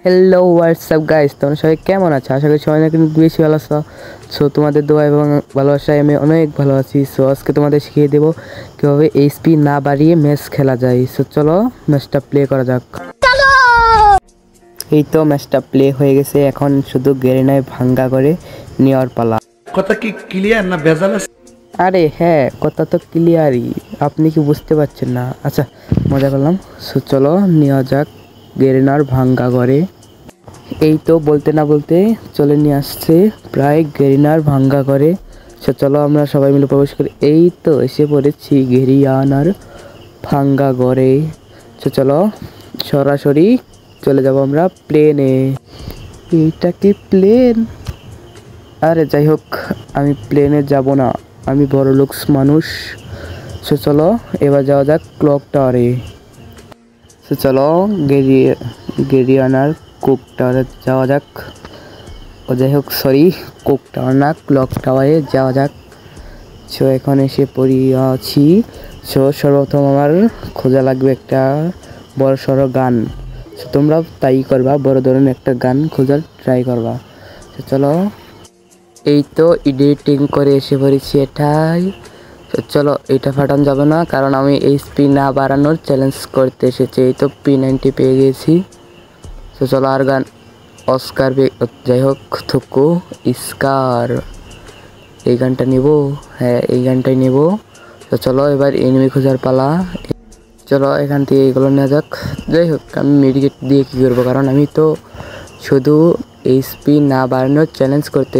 Hello WhatsApp guys, তোমরা সবাই কেমন আছো? আশা করি সবাই কিন্তু বেশি ভালো আছো। সো তোমাদের দোয়া এবং ভালোবাসায় আমি অনেক ভালো আছি। সো আজকে তোমাদের শিখিয়ে দেবো কীভাবে এইচপি না বাড়িয়ে ম্যাচ খেলা যায়। সো চলো ম্যাচটা প্লে করা যাক। এই তো ম্যাচটা প্লে হয়ে গেছে, এখন শুধু গেরিনায় ভাঙ্গা করে নেওয়ার পালা। কথা কি ক্লিয়ার না ভেজাল আছে? আরে হ্যাঁ, কথা তো ক্লিয়ারই, আপনি কি বুঝতে পারছেন না? আচ্ছা মজা করলাম। সো চলো নেওয়া যাক গেরিনার ভাঙ্গা করে। এই তো বলতে না বলতে চলে নিয়ে আসছে প্রায় গেরিনার ভাঙ্গা করে। সে চলো আমরা সবাই মিলে প্রবেশ করি। এই তো এসে পড়েছি গেরিয়ানার ভাঙ্গা ঘরে। সে চলো সরাসরি চলে যাব আমরা প্লেনে। এইটা কি প্লেন? আরে যাই হোক, আমি প্লেনে যাব না, আমি বড় লোকস মানুষ। সে চলো এবার যাওয়া যাক ক্লক টাওয়ারে। সে চলো গেরিয়ানার কুক টাওয়ারে যাওয়া যাক। ও যাই হোক, সরি, কুক টাওয়ার না, ক্লক টাওয়ারে যাওয়া যাক। সো এখন এসে পড়িয়াছি। সো সর্বপ্রথম আমার খোঁজা লাগবে একটা বড় সড়ো গান। সো তোমরা তাই করবা, বড় ধরনের একটা গান খোঁজার ট্রাই করবা। তো চলো, এই তো এডিটিং করে এসে পড়েছি এটাই। তো চলো, এটা ফাটানো যাবে না কারণ আমি এইচপি না বাড়ানোর চ্যালেঞ্জ করতে এসেছি। এই তো P90 পেয়ে গেছি। তো চলো আর গান অস্কার যাই হোক, থুকু স্কার, এই গানটা নিব। হ্যাঁ, এই গানটাই নিব। তো চলো এবার এনিমি খোঁজার পালা। চলো এখান থেকে এগুলো নেওয়া যাক। যাই হোক, আমি মেডিকেট দিয়ে কী করবো, কারণ আমি তো শুধু এইচপি না বাড়ানোর চ্যালেঞ্জ করতে।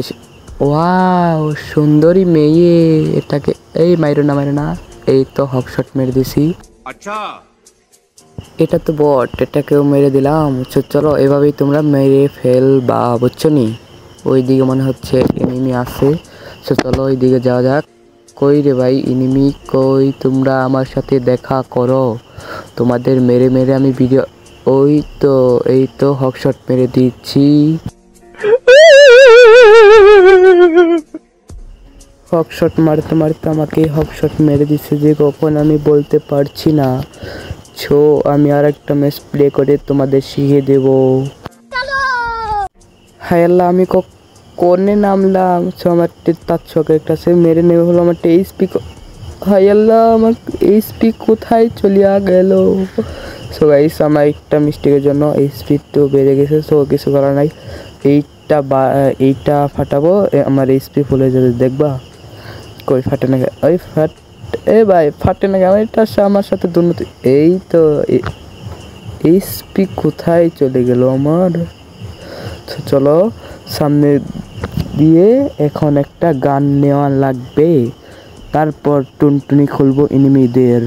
ওয়াও, সুন্দরী মেয়ে, এটাকে এই মাইরো না। এই তো হকশট মেরে দিছি। আচ্ছা, এটা তো বট, এটাকেও মেরে দিলাম। চলো এভাবেই তোমরা মেরে ফেলবা, বুঝছো নি? ওই দিকে মনে হচ্ছে এনিমি আছে। চলো ওই দিকে যাওয়া যাক। কই রে ভাই এনিমি, কই তোমরা? আমার সাথে দেখা করো, তোমাদের মেরে মেরে আমি ভিডিও। ওই তো, এই তো হকশট মেরে দিচ্ছি। হকশট মারতে মারতে আমাকে হকশট মেরে দিচ্ছে যে কখন আমি বলতে পারছি না। ছো আমি আর একটা ম্যাচ প্লে করে তোমাদের শিখিয়ে দেব। হায় আল্লাহ, আমি কোনে নামলাম। সো আমার তার ছকে একটা সে মেরে নেবে হলো আমার এইচপি। হায় আল্লাহ, আমার এইচপি কোথায় চলিয়া গেল? সো গাইস, আমার একটা মিস্টেকের জন্য এইচপি তো বেড়ে গেছে। সো কিছু করার নাই, এইটা ফাটাবো, আমার এইচপি ফুল হয়ে যাবে, দেখবা। কই ফাটে না, ওই এ ভাই ফাটে না, আমার এটা আমার সাথে দুর্নীতি। এই তো এইচপি কোথায় চলে গেল আমার? চলো সামনে দিয়ে এখন একটা গান নেওয়া লাগবে, তারপর টুনটুনি খুলবো এনিমিদের।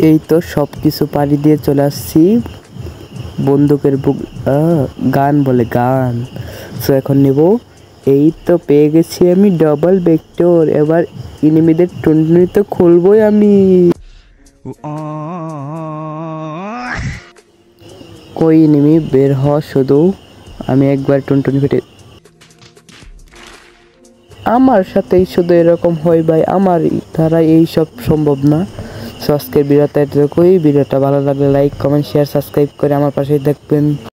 এই তো সব কিছু পাড়ি দিয়ে চলে আসছি বন্দুকের বুক। গান বলে গান। সো এখন নেব। এই তো পেয়ে গেছি আমি ডাবল ভেক্টর। এবার এনিমিদের টুনটুনি তো খুলবই আমি। কই এনিমি, বের হ শুধু। আমি একবার টুনটুনি ফেটে। আমার সাথেই শুধু এরকম হয় ভাই, আমার দ্বারা এই সব সম্ভব না। সো আজকের ভিডিওটা এতটুকুই। ভিডিওটা ভালো লাগলে লাইক কমেন্ট শেয়ার সাবস্ক্রাইব করে আমার পাশেই দেখবেন।